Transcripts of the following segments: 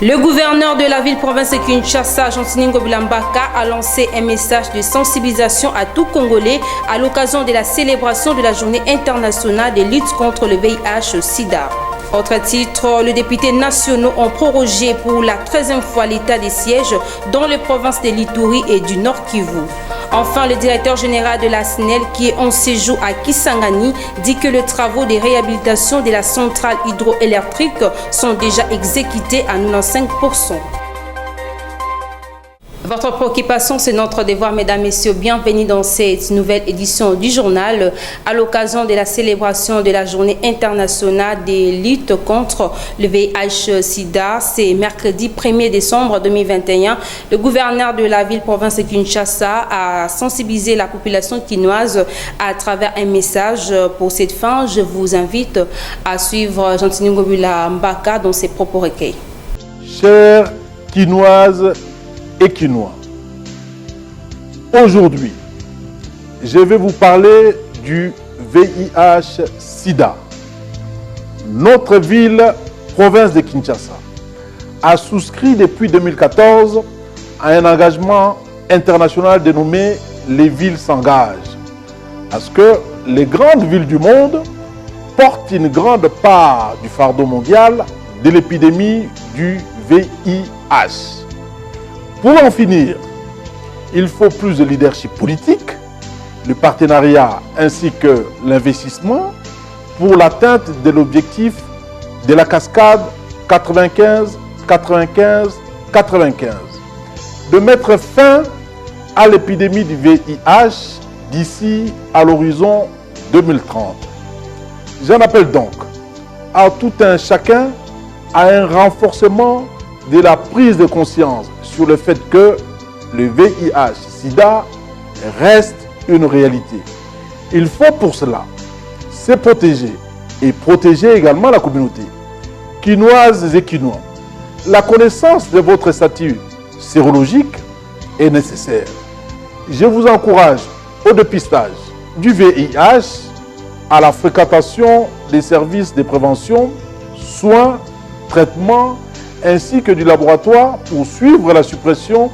Le gouverneur de la ville-province de Kinshasa, Jantiningo Bilambaka, a lancé un message de sensibilisation à tout Congolais à l'occasion de la célébration de la journée internationale de lutte contre le VIH-Sida. Autre titre, les députés nationaux ont prorogé pour la 13e fois l'état des sièges dans les provinces de l'Ituri et du Nord Kivu. Enfin, le directeur général de la SNEL, qui est en séjour à Kisangani, dit que les travaux de réhabilitation de la centrale hydroélectrique sont déjà exécutés à 95%. Votre préoccupation, c'est notre devoir, mesdames, messieurs. Bienvenue dans cette nouvelle édition du journal à l'occasion de la célébration de la journée internationale de lutte contre le VIH-Sida. C'est mercredi 1er décembre 2021. Le gouverneur de la ville-province de Kinshasa a sensibilisé la population quinoise à travers un message. Pour cette fin, je vous invite à suivre Jantiningo Bilambaka dans ses propos recueils. Chers quinoises et quinois, aujourd'hui, je vais vous parler du VIH-Sida. Notre ville, province de Kinshasa, a souscrit depuis 2014 à un engagement international dénommé « Les villes s'engagent ». Parce que les grandes villes du monde portent une grande part du fardeau mondial de l'épidémie du VIH. Pour en finir, il faut plus de leadership politique, le partenariat ainsi que l'investissement pour l'atteinte de l'objectif de la cascade 95-95-95, de mettre fin à l'épidémie du VIH d'ici à l'horizon 2030. J'en appelle donc à tout un chacun à un renforcement de la prise de conscience sur le fait que le VIH-Sida reste une réalité. Il faut pour cela se protéger et protéger également la communauté. Quinoises et quinois, la connaissance de votre statut sérologique est nécessaire. Je vous encourage au dépistage du VIH, à la fréquentation des services de prévention, soins, traitements, ainsi que du laboratoire pour suivre la suppression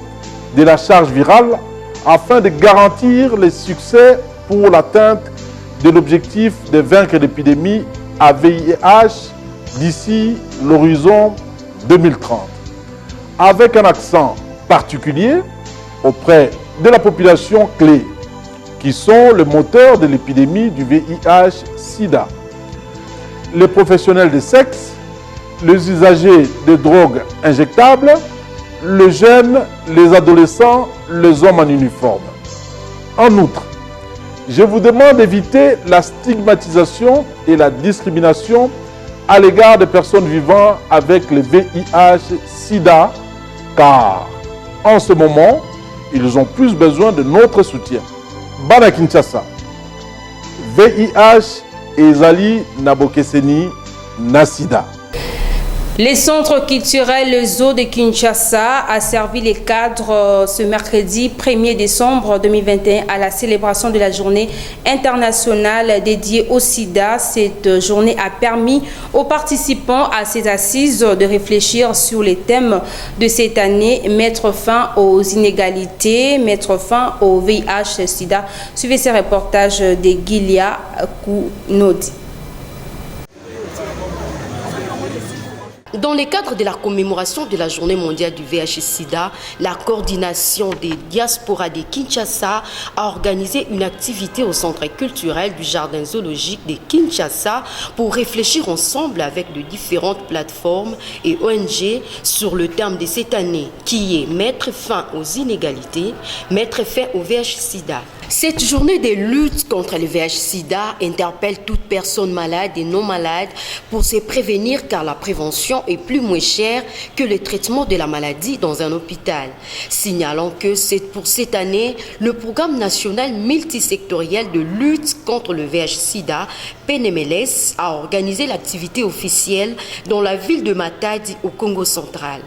de la charge virale afin de garantir les succès pour l'atteinte de l'objectif de vaincre l'épidémie à VIH d'ici l'horizon 2030. Avec un accent particulier auprès de la population clé, qui sont le moteur de l'épidémie du VIH-Sida. Les professionnels de sexe, les usagers de drogues injectables, les jeunes, les adolescents, les hommes en uniforme. En outre, je vous demande d'éviter la stigmatisation et la discrimination à l'égard des personnes vivant avec le VIH-Sida, car en ce moment, ils ont plus besoin de notre soutien. Bana Kinshasa, VIH ezali nabokeseni nasida. Les centres culturels, le zoo de Kinshasa a servi les cadres ce mercredi 1er décembre 2021 à la célébration de la journée internationale dédiée au sida. Cette journée a permis aux participants à ces assises de réfléchir sur les thèmes de cette année, mettre fin aux inégalités, mettre fin au VIH-Sida. Suivez ces reportages de Gilia Kounodi. Dans le cadre de la commémoration de la journée mondiale du VIH-Sida, la coordination des diasporas de Kinshasa a organisé une activité au centre culturel du jardin zoologique de Kinshasa pour réfléchir ensemble avec les différentes plateformes et ONG sur le thème de cette année qui est mettre fin aux inégalités, mettre fin au VIH-Sida. Cette journée de lutte contre le VIH-Sida interpelle toute personne malade et non malade pour se prévenir car la prévention est plus moins chère que le traitement de la maladie dans un hôpital. Signalons que pour cette année, le programme national multisectoriel de lutte contre le VIH-Sida, PNMLS, a organisé l'activité officielle dans la ville de Matadi au Congo central.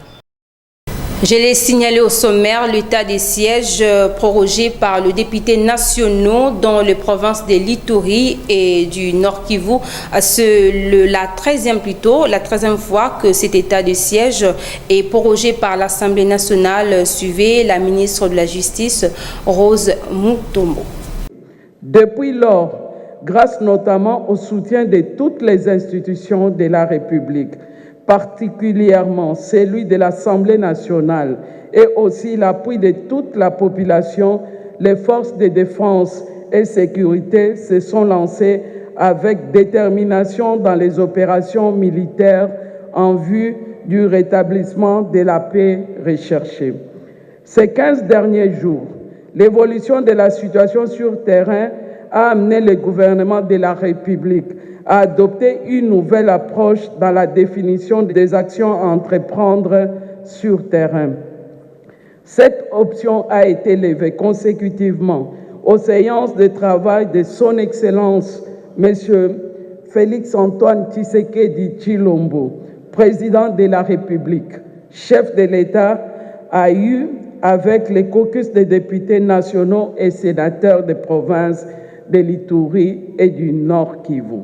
Je l'ai signalé au sommaire, l'état des sièges prorogé par le député national dans les provinces de l'Ituri et du Nord Kivu. La 13e fois que cet état de siège est prorogé par l'Assemblée nationale, suivait la ministre de la Justice, Rose Mutombo. Depuis lors, grâce notamment au soutien de toutes les institutions de la République, particulièrement celui de l'Assemblée nationale et aussi l'appui de toute la population, les forces de défense et sécurité se sont lancées avec détermination dans les opérations militaires en vue du rétablissement de la paix recherchée. Ces 15 derniers jours, l'évolution de la situation sur terrain a amené le gouvernement de la République à adopter une nouvelle approche dans la définition des actions à entreprendre sur terrain. Cette option a été levée consécutivement aux séances de travail de son Excellence, M. Félix-Antoine Tshisekedi Tshilombo, président de la République, chef de l'État, a eu avec les caucus des députés nationaux et sénateurs des provinces de l'Ituri et du Nord Kivu.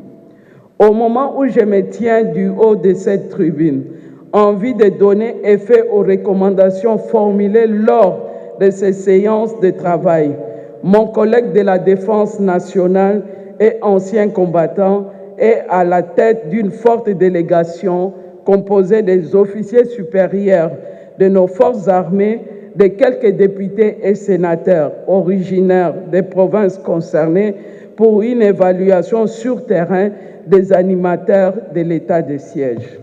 Au moment où je me tiens du haut de cette tribune, envie de donner effet aux recommandations formulées lors de ces séances de travail, mon collègue de la Défense nationale et ancien combattant est à la tête d'une forte délégation composée des officiers supérieurs de nos forces armées, de quelques députés et sénateurs originaires des provinces concernées pour une évaluation sur terrain des animateurs de l'état de siège.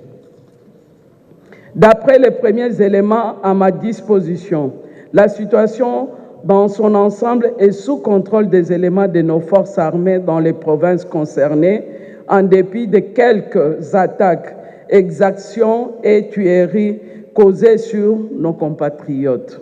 D'après les premiers éléments à ma disposition, la situation dans son ensemble est sous contrôle des éléments de nos forces armées dans les provinces concernées, en dépit de quelques attaques, exactions et tueries causées sur nos compatriotes.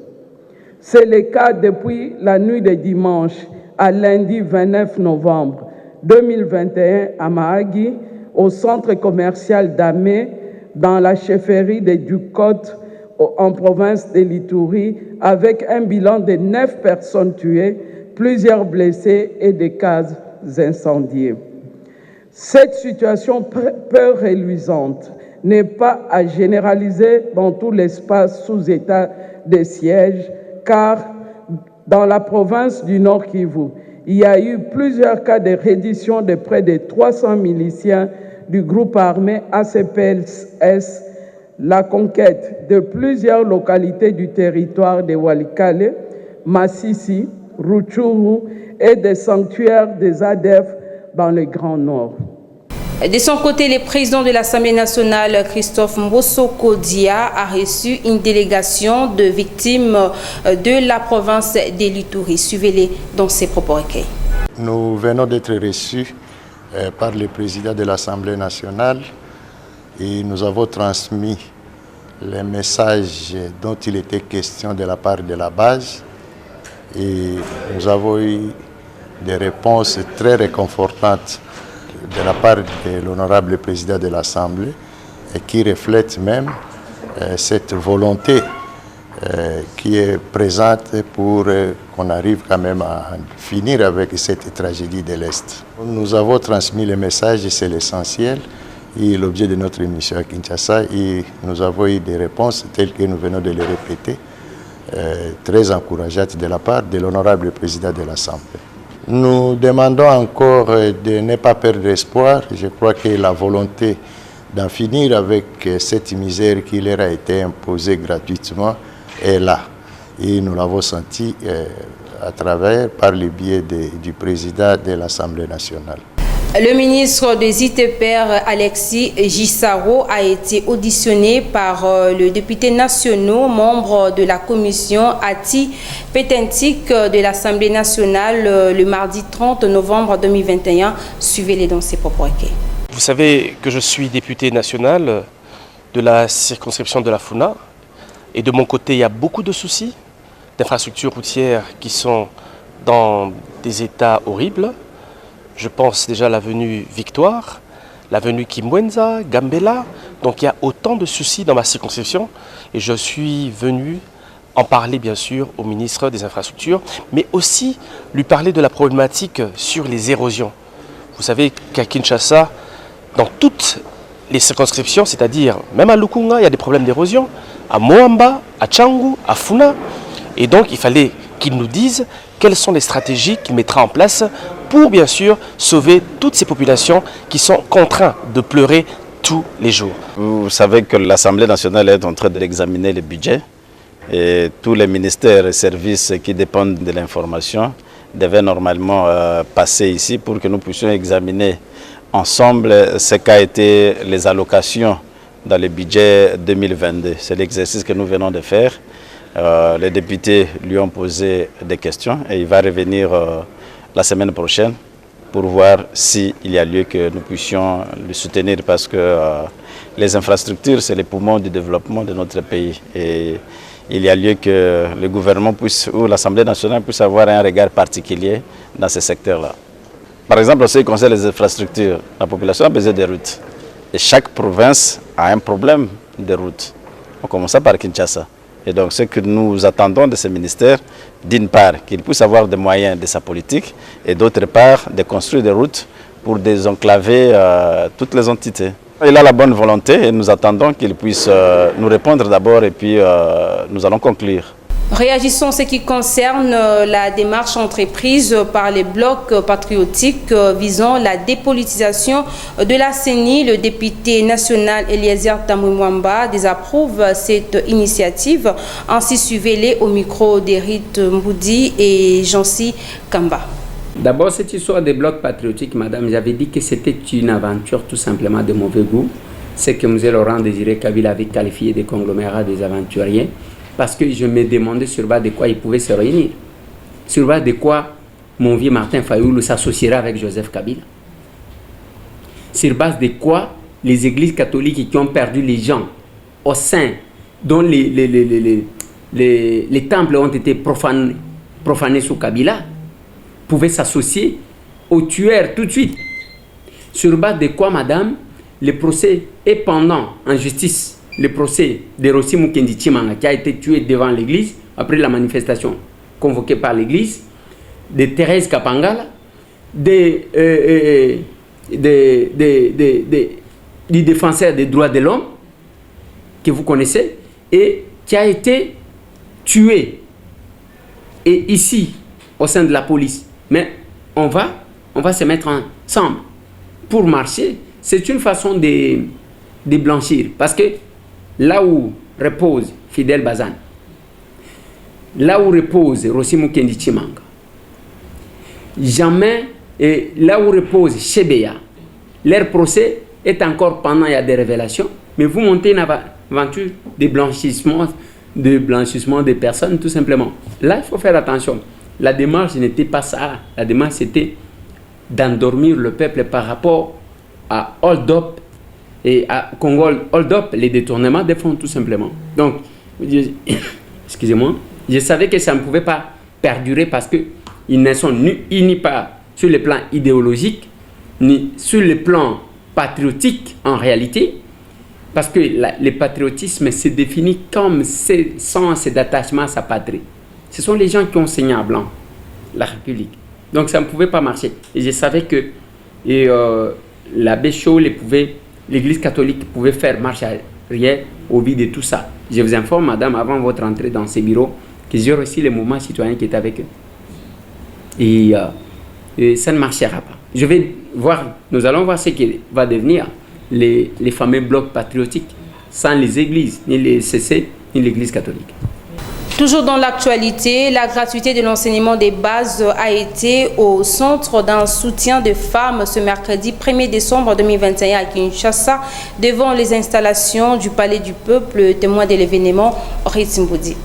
C'est le cas depuis la nuit de dimanche à lundi 29 novembre 2021 à Mahagi, au centre commercial d'Amé, dans la chefferie de Ducote, en province de l'Ituri, avec un bilan de 9 personnes tuées, plusieurs blessés et des cases incendiées. Cette situation peu reluisante n'est pas à généraliser dans tout l'espace sous état de siège, car dans la province du Nord Kivu, il y a eu plusieurs cas de reddition de près de 300 miliciens du groupe armé ACPS, la conquête de plusieurs localités du territoire de Walikale, Massissi, Rutshuru et des sanctuaires des ADF dans le Grand Nord. De son côté, le président de l'Assemblée nationale, Christophe Mbossoko-Dia, a reçu une délégation de victimes de la province de l'Ituri. Suivez-les dans ses propos recueillis. Nous venons d'être reçus par le président de l'Assemblée nationale et nous avons transmis les messages dont il était question de la part de la base et nous avons eu des réponses très réconfortantes de la part de l'honorable président de l'Assemblée et qui reflète même cette volonté qui est présente pour qu'on arrive quand même à finir avec cette tragédie de l'Est. Nous avons transmis les messages et c'est l'essentiel et l'objet de notre émission à Kinshasa et nous avons eu des réponses telles que nous venons de les répéter, très encourageantes de la part de l'honorable président de l'Assemblée. Nous demandons encore de ne pas perdre espoir. Je crois que la volonté d'en finir avec cette misère qui leur a été imposée gratuitement est là. Et nous l'avons senti par le biais du président de l'Assemblée nationale. Le ministre des ITPR, Alexis Gisaro, a été auditionné par le député national, membre de la commission Ati Pétentique de l'Assemblée nationale le mardi 30 novembre 2021. Suivez-les dans ses propos recueillis. Vous savez que je suis député national de la circonscription de la Funa. Et de mon côté, il y a beaucoup de soucis d'infrastructures routières qui sont dans des états horribles. Je pense déjà à l'avenue Victoire, l'avenue Kimwenza, Gambela, Donc il y a autant de soucis dans ma circonscription et je suis venu en parler bien sûr au ministre des Infrastructures, mais aussi lui parler de la problématique sur les érosions. Vous savez qu'à Kinshasa, dans toutes les circonscriptions, c'est-à-dire même à Lukunga, il y a des problèmes d'érosion, à Moamba, à Tchangu, à Funa. Et donc il fallait qu'il nous dise quelles sont les stratégies qu'il mettra en place pour bien sûr sauver toutes ces populations qui sont contraintes de pleurer tous les jours. Vous savez que l'Assemblée nationale est en train d'examiner le budget et tous les ministères et services qui dépendent de l'information devaient normalement passer ici pour que nous puissions examiner ensemble ce qu'a été les allocations dans le budget 2022. C'est l'exercice que nous venons de faire. Les députés lui ont posé des questions et il va revenir la semaine prochaine pour voir s'il y a lieu que nous puissions le soutenir parce que les infrastructures, c'est les poumons du développement de notre pays. Et il y a lieu que le gouvernement puisse, ou l'Assemblée nationale puisse avoir un regard particulier dans ce secteur-là. Par exemple, en ce qui concerne les infrastructures, la population a besoin de routes. Et chaque province a un problème de routes. On commence par Kinshasa. Et donc ce que nous attendons de ce ministère, d'une part, qu'il puisse avoir des moyens de sa politique, et d'autre part, de construire des routes pour désenclaver toutes les entités. Il a la bonne volonté et nous attendons qu'il puisse nous répondre d'abord et puis nous allons conclure. Réagissons en ce qui concerne la démarche entreprise par les blocs patriotiques visant la dépolitisation de la CENI. Le député national Eliezer Tamouimwamba désapprouve cette initiative. Ainsi, suivez-les au micro d'Erit Mboudi et Jancy Kamba. D'abord, cette histoire des blocs patriotiques, madame, j'avais dit que c'était une aventure tout simplement de mauvais goût. C'est que M. Laurent Désiré Kabila avait qualifié des conglomérats des aventuriers. Parce que je me demandais sur base de quoi ils pouvaient se réunir. Sur base de quoi mon vieux Martin Fayoulou s'associerait avec Joseph Kabila. Sur base de quoi les églises catholiques qui ont perdu les gens au sein, dont les temples ont été profanés sous Kabila, pouvaient s'associer aux tueurs tout de suite. Sur base de quoi, madame, le procès est pendant en justice. Le procès de Rossi Mukendi Chimanga qui a été tué devant l'église après la manifestation convoquée par l'église, de Thérèse Kapangala, du défenseur des droits de l'homme que vous connaissez et qui a été tué et ici au sein de la police. Mais on va se mettre ensemble pour marcher. C'est une façon de blanchir parce que là où repose Fidel Bazan, là où repose Rossi Mukendi Chimanga, jamais, et là où repose Chebeya, leur procès est encore pendant, il y a des révélations, mais vous montez une aventure de blanchissement des personnes, tout simplement. Là, il faut faire attention. La démarche n'était pas ça. La démarche, c'était d'endormir le peuple par rapport à hold-up et à Congo hold-up, les détournements des fonds, tout simplement. Donc, excusez-moi, je savais que ça ne pouvait pas perdurer parce qu'ils ne sont ni pas sur le plan idéologique, ni sur le plan patriotique en réalité, parce que le patriotisme se définit comme sens d'attachement à sa patrie. Ce sont les gens qui ont saigné à blanc la République. Donc ça ne pouvait pas marcher. Et je savais que l'abbé Chaud l'Église catholique pouvait faire marche arrière au vu de tout ça. Je vous informe, madame, avant votre entrée dans ces bureaux, que j'ai reçu les mouvements citoyens qui étaient avec eux. Et ça ne marchera pas. Nous allons voir ce qui va devenir les fameux blocs patriotiques sans les églises, ni les CC, ni l'Église catholique. Toujours dans l'actualité, la gratuité de l'enseignement des bases a été au centre d'un soutien de femmes ce mercredi 1er décembre 2021 à Kinshasa devant les installations du Palais du Peuple, témoin de l'événement Ritsimboudi.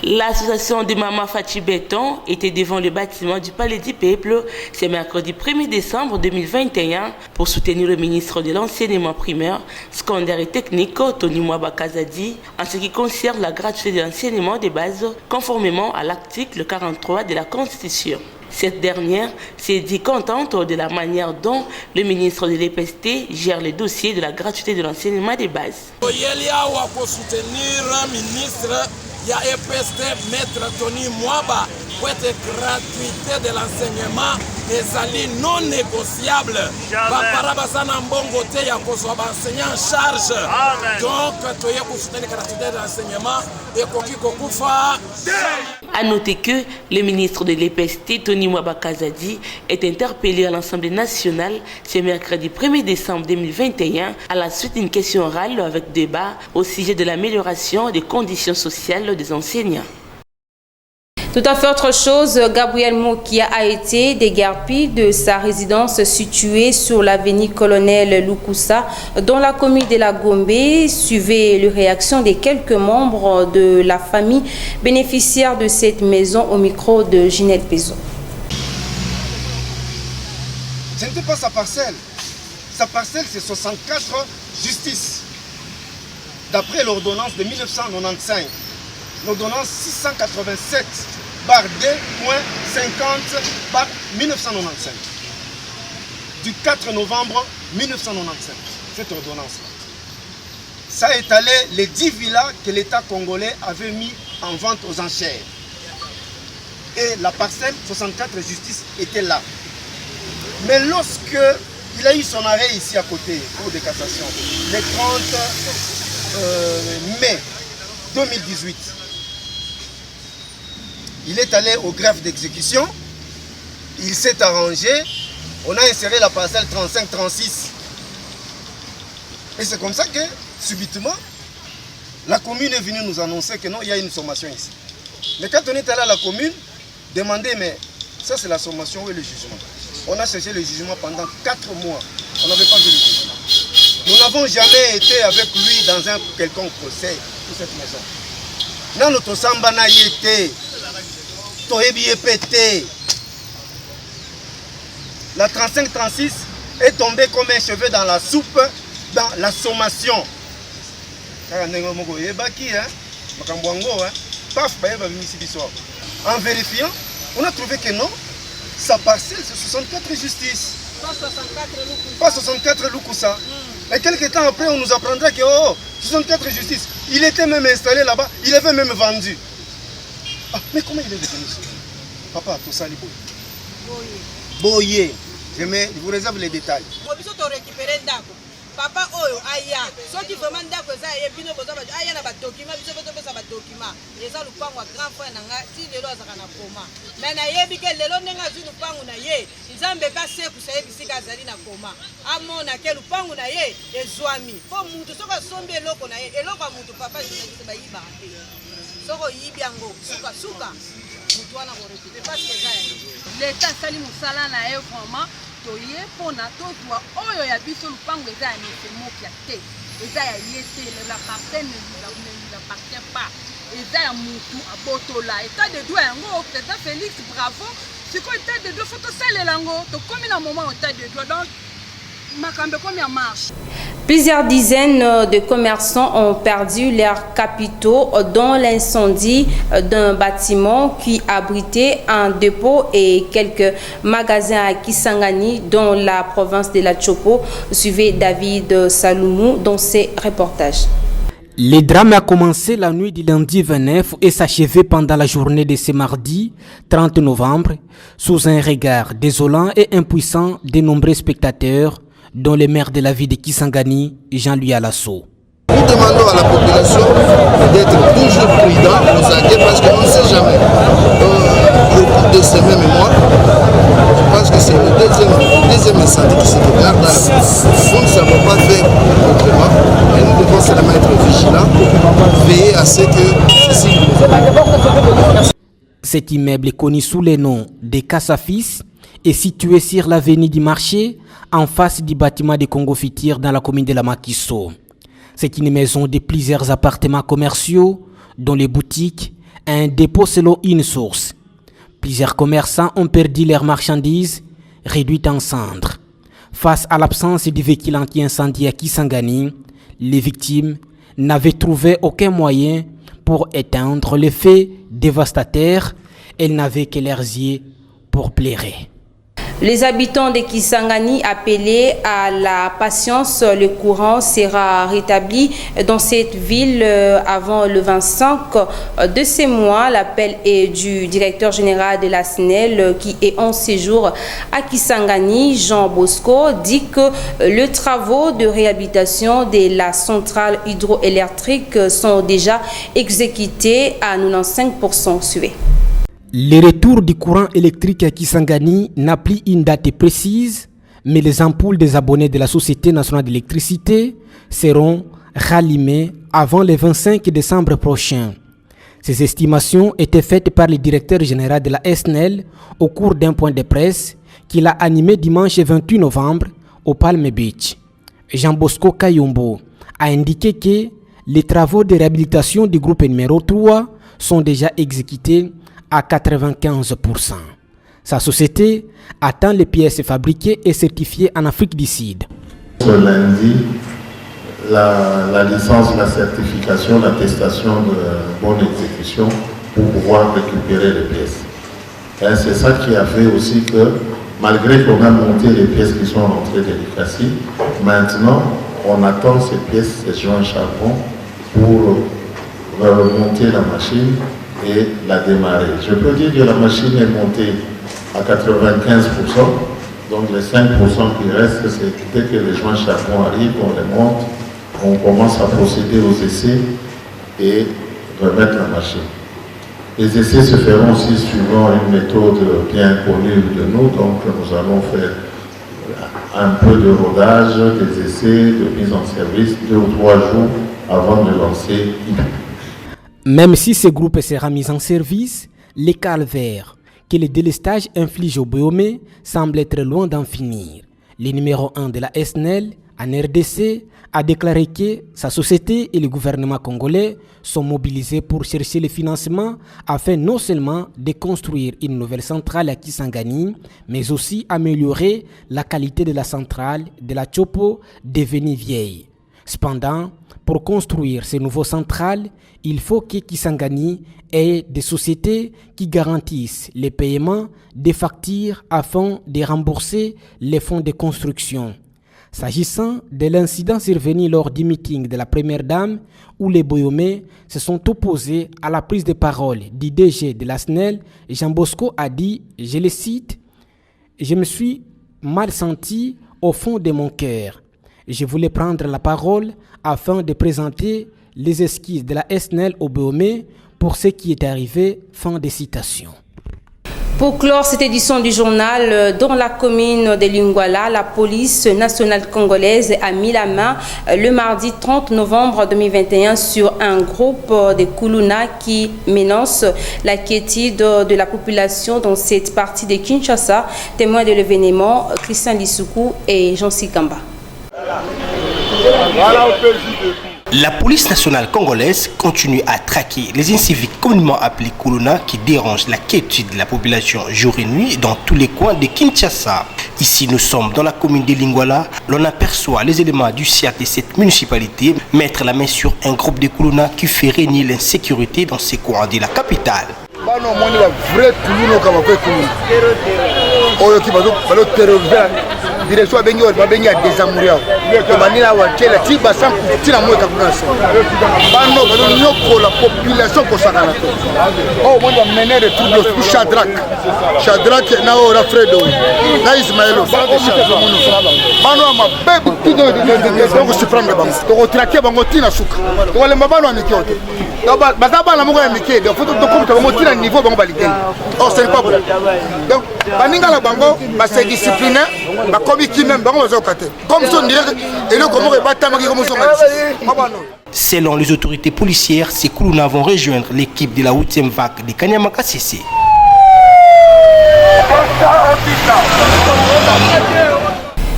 L'association de Maman Fati Béton était devant le bâtiment du Palais du Peuple ce mercredi 1er décembre 2021 pour soutenir le ministre de l'enseignement primaire, secondaire et technique, Tony Mwaba Kazadi, en ce qui concerne la gratuité de l'enseignement des bases conformément à l'article 43 de la Constitution. Cette dernière s'est dit contente de la manière dont le ministre de l'EPST gère les dossiers de la gratuité de l'enseignement des bases. Il y a EPST, Maître Tony Mwaba, pour être gratuité de l'enseignement et sali non négociable. Baparabasana mbongote ya kozwa enseignant en charge. Donc, tu es pour soutenir la gratuité de l'enseignement et koki kokufa. A noter que le ministre de l'EPST, Tony Mwaba Kazadi, est interpellé à l'Assemblée nationale ce mercredi 1er décembre 2021 à la suite d'une question orale avec débat au sujet de l'amélioration des conditions sociales des enseignants. Tout à fait autre chose, Gabriel Mokia a été déguerpi de sa résidence située sur l'avenue Colonel Lukusa dans la commune de la Gombe. Suivez les réactions des quelques membres de la famille bénéficiaire de cette maison au micro de Ginette Pézon. Ce n'était pas sa parcelle. Sa parcelle, c'est 64 justice. D'après l'ordonnance de 1995, l'ordonnance 687 par 2.50 par 1995, du 4 novembre 1995, cette ordonnance-là. Ça étalait les 10 villas que l'État congolais avait mis en vente aux enchères. Et la parcelle 64 justice était là. Mais lorsque il a eu son arrêt ici à côté, Cour de cassation, le 30 mai 2018, il est allé au greffe d'exécution, il s'est arrangé, on a inséré la parcelle 35-36. Et c'est comme ça que, subitement, la commune est venue nous annoncer que non, il y a une sommation ici. Mais quand on est allé à la commune, demander, mais ça c'est la sommation, où est le jugement? On a cherché le jugement pendant 4 mois, on n'avait pas vu le jugement. Nous n'avons jamais été avec lui dans un quelconque procès pour cette maison. Dans notre samba n'a été. La 35-36 est tombée comme un cheveu dans la soupe, dans la sommation. En vérifiant, on a trouvé que non, sa parcelle c'est 64 justice. Pas 64 Lukusa. Et quelques temps après, on nous apprendra que 64 justice. Il était même installé là-bas, il avait même vendu. Ah, mais comment il est devenu ça? Papa, tout ça, Boye. Je vous réserve les détails. Papa oyo aya soki vraiment ndako eza yebino boza aya na ba document biso bozo pesa ba document eza lupango wa grand frère nanga ti lelo azaka na koma mais na yebi ke lelo ndenga zu lupango na ye nzambe ba se kusaye bisika azali na koma amona ke lupango na ye ezwami po mutu soka sombi eloko na ye eloko mutu papa jina ba yiba te soko yibi yango suka mutu wana ko repite parce que ça l'état sali musala na ye vraiment toye pona tozwa oyo ya biso lupango eza ya mesemoki ya te eza ya ye te la parcelle ne appartient pas eza ya mutu abotola état de droit yango président Félix bravo siko état de droit faut tosalela yango tokomi na moment état de droit donc makambe komi ya marche. Plusieurs dizaines de commerçants ont perdu leurs capitaux dans l'incendie d'un bâtiment qui abritait un dépôt et quelques magasins à Kisangani dans la province de la Chopo. Suivez David Saloumou dans ses reportages. Le drame a commencé la nuit du lundi 29 et s'achevait pendant la journée de ce mardi 30 novembre sous un regard désolant et impuissant de nombreux spectateurs dont le maire de la ville de Kisangani, Jean-Louis Alasso. Nous demandons à la population d'être toujours prudent, parce qu'on ne sait jamais. Au cours de ces mêmes mois, je pense que c'est le deuxième incendie qui se déclare dans la ville. Nous ne savons pas faire autrement, mais nous devons seulement être vigilants, veiller à ce que ceci nous. Cet immeuble est connu sous le nom de Kassafis est situé sur l'avenue du marché en face du bâtiment de Congo Fitir dans la commune de la Makiso. C'est une maison de plusieurs appartements commerciaux dont les boutiques et un dépôt selon une source. Plusieurs commerçants ont perdu leurs marchandises réduites en cendres. Face à l'absence du véhicule anti-incendie à Kisangani, les victimes n'avaient trouvé aucun moyen pour éteindre l'effet dévastateur. Elles n'avaient que leurs yeux pour pleurer. Les habitants de Kisangani appelés à la patience, le courant sera rétabli dans cette ville avant le 25 de ce mois. L'appel est du directeur général de la SNEL qui est en séjour à Kisangani. Jean Bosco dit que les travaux de réhabilitation de la centrale hydroélectrique sont déjà exécutés à 95%. Suivez. Le retour du courant électrique à Kisangani n'a plus une date précise, mais les ampoules des abonnés de la Société nationale d'électricité seront rallumées avant le 25 décembre prochain. Ces estimations étaient faites par le directeur général de la SNEL au cours d'un point de presse qu'il a animé dimanche 28 novembre au Palm Beach. Jean Bosco Kayombo a indiqué que les travaux de réhabilitation du groupe numéro 3 sont déjà exécutés à 95%. Sa société attend les pièces fabriquées et certifiées en Afrique du Sud. Ce lundi, la licence, la certification, l'attestation de bonne exécution pour pouvoir récupérer les pièces. Et c'est ça qui a fait aussi que, malgré qu'on a monté les pièces qui sont rentrées de l'ICACI, maintenant on attend ces pièces, ces joints charbon, pour remonter la machine et la démarrer. Je peux dire que la machine est montée à 95%, donc les 5% qui restent, c'est dès que les joints charbon arrivent, on les monte, on commence à procéder aux essais et remettre la machine. Les essais se feront aussi suivant une méthode bien connue de nous, donc nous allons faire un peu de rodage, des essais, de mise en service 2 ou 3 jours avant de lancer. Même si ce groupe sera mis en service, les calvaires que le délestage inflige au Boyomé semblent être loin d'en finir. Le numéro 1 de la SNEL en RDC a déclaré que sa société et le gouvernement congolais sont mobilisés pour chercher le financement afin non seulement de construire une nouvelle centrale à Kisangani, mais aussi améliorer la qualité de la centrale de la Chopo devenue vieille. Cependant, pour construire ces nouvelles centrales, il faut que Kisangani ait des sociétés qui garantissent les paiements des factures afin de rembourser les fonds de construction. S'agissant de l'incident survenu lors du meeting de la première dame, où les Boyomés se sont opposés à la prise de parole du DG de la SNEL, Jean Bosco a dit, je le cite, « Je me suis mal senti au fond de mon cœur. Je voulais prendre la parole afin de présenter les esquisses de la SNEL au Boyomé pour ce qui est arrivé. » Fin de citation. Pour clore cette édition du journal, dans la commune de Lingwala, la police nationale congolaise a mis la main le mardi 30 novembre 2021 sur un groupe de Kuluna qui menace la quiétude de la population dans cette partie de Kinshasa. Témoins de l'événement, Christian Lissoukou et Jean Sikamba. La police nationale congolaise continue à traquer les inciviques communément appelés Kuluna qui dérangent la quiétude de la population jour et nuit dans tous les coins de Kinshasa. Ici, nous sommes dans la commune de Lingwala. L'on aperçoit les éléments du CIAT de cette municipalité mettre la main sur un groupe de Kuluna qui fait régner l'insécurité dans ces coins de la capitale. Direction abengi babengi a désamourir to banina wa tela ti basam tina mo ka kunasa bano bano nyoko la population ko sakana to oh mo va mener de tout le Shadrach na o Rafredo na Ismaël bano ma bebe tout de se prendre bango to traquer bango tina suka to le mabano amikio to bazaba na mo ya mike de faut to ko bango tina niveau bango baliten oh c'est pas bon donc baninga la bango ba se discipliner ba selon les autorités policières, ces Kuluna vont rejoindre l'équipe de la 8e vague de Kanyamaka CC.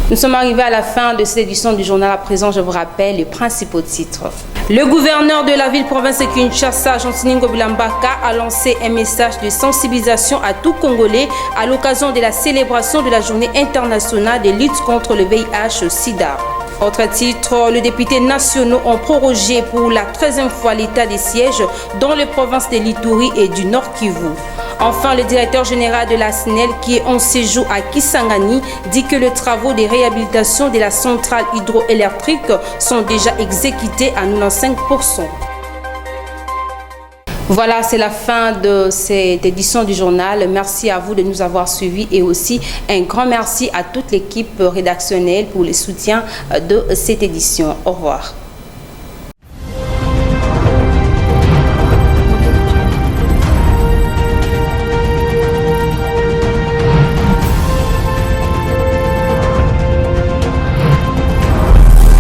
Nous sommes arrivés à la fin de cette édition du journal. À présent, je vous rappelle les principaux titres. Le gouverneur de la ville-province de Kinshasa, Jean-Siningo Bilambaka, a lancé un message de sensibilisation à tout Congolais à l'occasion de la célébration de la journée internationale de lutte contre le VIH-Sida. Autre titre, les députés nationaux ont prorogé pour la 13e fois l'état des sièges dans les provinces de l'Ituri et du Nord Kivu. Enfin, le directeur général de la SNEL, qui est en séjour à Kisangani, dit que les travaux de réhabilitation de la centrale hydroélectrique sont déjà exécutés à 95%. Voilà, c'est la fin de cette édition du journal. Merci à vous de nous avoir suivis et aussi un grand merci à toute l'équipe rédactionnelle pour le soutien de cette édition. Au revoir.